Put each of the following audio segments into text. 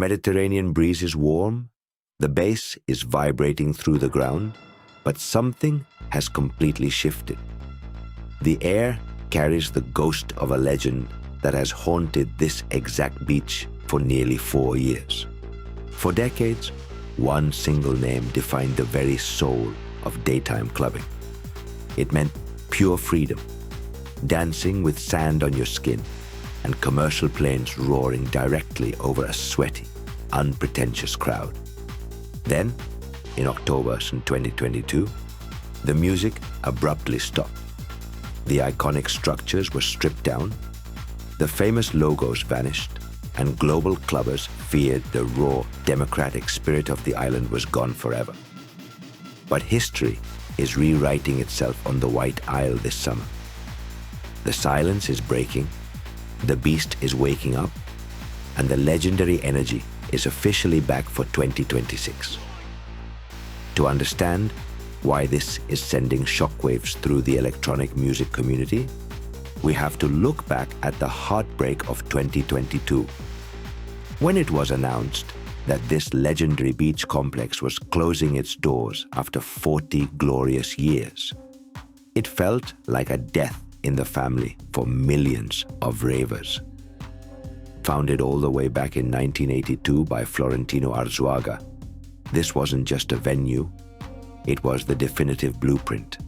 Mediterranean breeze is warm, the bass is vibrating through the ground, but something has completely shifted. The air carries the ghost of a legend that has haunted this exact beach for nearly 4 years. For decades, one single name defined the very soul of daytime clubbing. It meant pure freedom, dancing with sand on your skin, and commercial planes roaring directly over a sweaty, unpretentious crowd. Then, in October 2022, the music abruptly stopped. The iconic structures were stripped down, the famous logos vanished, and global clubbers feared the raw, democratic spirit of the island was gone forever. But history is rewriting itself on the White Isle this summer. The silence is breaking, the beast is waking up, and the legendary energy is officially back for 2026. To understand why this is sending shockwaves through the electronic music community, we have to look back at the heartbreak of 2022, when it was announced that this legendary beach complex was closing its doors after 40 glorious years. It felt like a death in the family for millions of ravers. Founded all the way back in 1982 by Florentino Arzuaga, this wasn't just a venue, it was the definitive blueprint.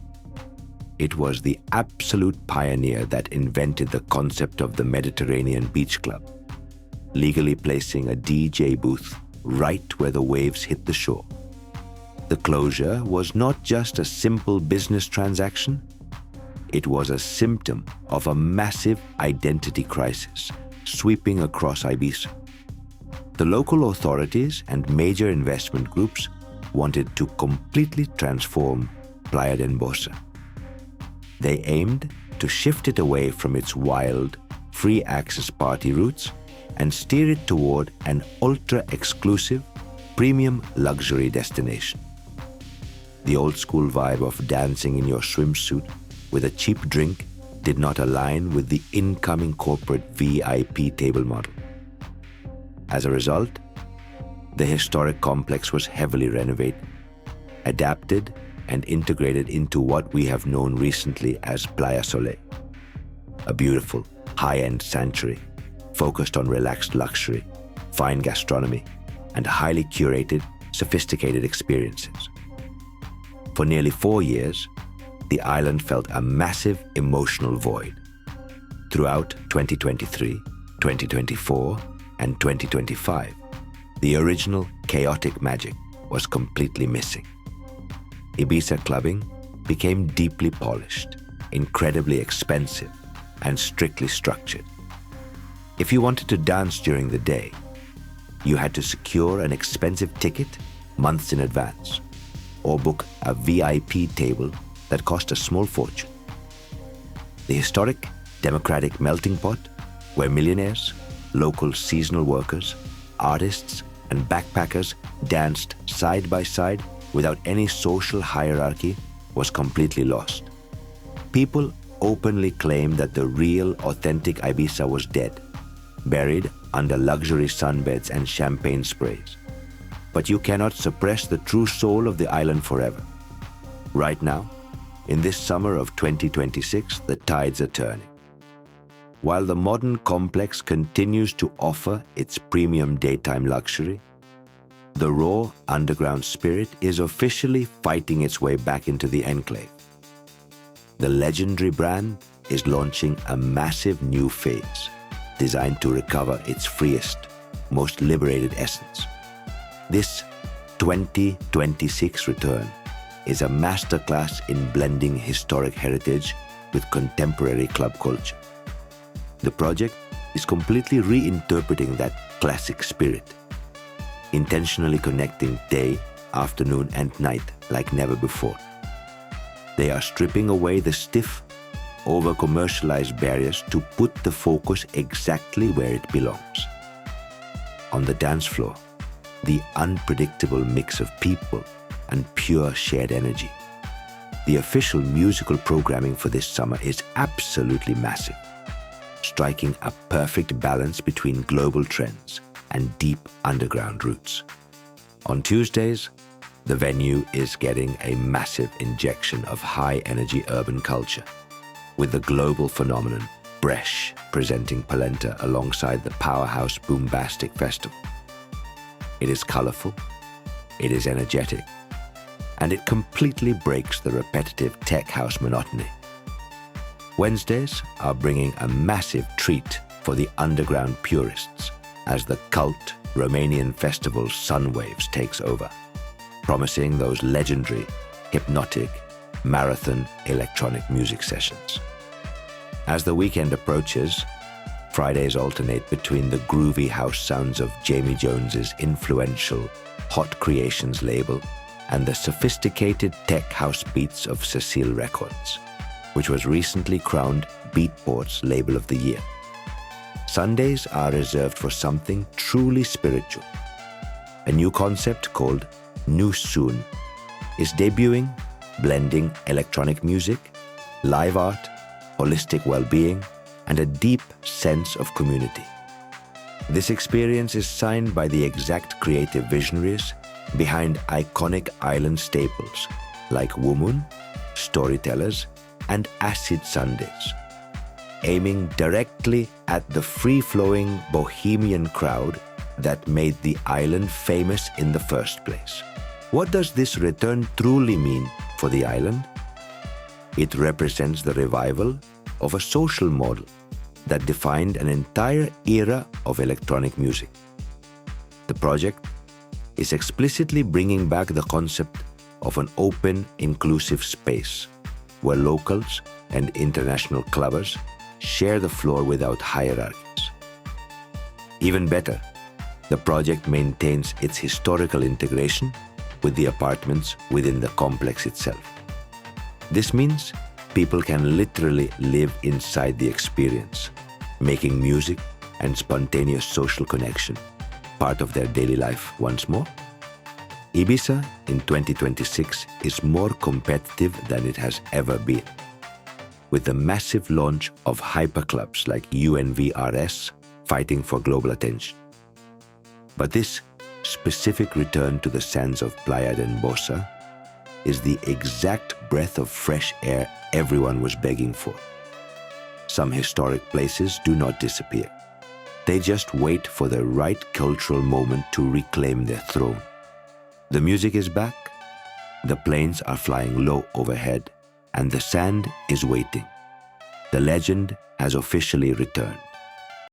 It was the absolute pioneer that invented the concept of the Mediterranean Beach Club, legally placing a DJ booth right where the waves hit the shore. The closure was not just a simple business transaction, it was a symptom of a massive identity crisis sweeping across Ibiza. The local authorities and major investment groups wanted to completely transform Playa de Bossa. They aimed to shift it away from its wild, free-access party routes and steer it toward an ultra-exclusive, premium luxury destination. The old-school vibe of dancing in your swimsuit with a cheap drink did not align with the incoming corporate VIP table model. As a result, the historic complex was heavily renovated, adapted, and integrated into what we have known recently as Playa Soleil, a beautiful, high-end sanctuary focused on relaxed luxury, fine gastronomy, and highly curated, sophisticated experiences. For nearly 4 years, the island felt a massive emotional void. Throughout 2023, 2024, and 2025, the original chaotic magic was completely missing. Ibiza clubbing became deeply polished, incredibly expensive, and strictly structured. If you wanted to dance during the day, you had to secure an expensive ticket months in advance, or book a VIP table that cost a small fortune. The historic democratic melting pot, where millionaires, local seasonal workers, artists, and backpackers danced side by side without any social hierarchy, was completely lost. People openly claimed that the real, authentic Ibiza was dead, buried under luxury sunbeds and champagne sprays. But you cannot suppress the true soul of the island forever. Right now, in this summer of 2026, the tides are turning. While the modern complex continues to offer its premium daytime luxury, the raw underground spirit is officially fighting its way back into the enclave. The legendary brand is launching a massive new phase designed to recover its freest, most liberated essence. This 2026 return is a masterclass in blending historic heritage with contemporary club culture. The project is completely reinterpreting that classic spirit, intentionally connecting day, afternoon, and night like never before. They are stripping away the stiff, over-commercialized barriers to put the focus exactly where it belongs. On the dance floor, the unpredictable mix of people and pure shared energy. The official musical programming for this summer is absolutely massive, striking a perfect balance between global trends and deep underground roots. On Tuesdays, the venue is getting a massive injection of high-energy urban culture, with the global phenomenon Bresh presenting Polenta alongside the powerhouse Boombastic Festival. It is colorful, it is energetic, and it completely breaks the repetitive tech house monotony. Wednesdays are bringing a massive treat for the underground purists as the cult Romanian festival Sunwaves takes over, promising those legendary, hypnotic, marathon electronic music sessions. As the weekend approaches, Fridays alternate between the groovy house sounds of Jamie Jones's influential Hot Creations label and the sophisticated tech house beats of Cecile Records, which was recently crowned Beatport's Label of the Year. Sundays are reserved for something truly spiritual. A new concept called NuSuN is debuting, blending electronic music, live art, holistic well-being, and a deep sense of community. This experience is signed by the exact creative visionaries behind iconic island staples like WooMooN, Storytellers, and Acid Sundays, aiming directly at the free-flowing bohemian crowd that made the island famous in the first place. What does this return truly mean for the island? It represents the revival of a social model that defined an entire era of electronic music. The project is explicitly bringing back the concept of an open, inclusive space where locals and international clubbers share the floor without hierarchies. Even better, the project maintains its historical integration with the apartments within the complex itself. This means people can literally live inside the experience, making music and spontaneous social connection part of their daily life once more. Ibiza in 2026 is more competitive than it has ever been, with the massive launch of hyperclubs like UNVRS fighting for global attention. But this specific return to the sands of Playa and Bossa is the exact breath of fresh air everyone was begging for. Some historic places do not disappear. They just wait for the right cultural moment to reclaim their throne. The music is back, the planes are flying low overhead, and the sand is waiting. The legend has officially returned.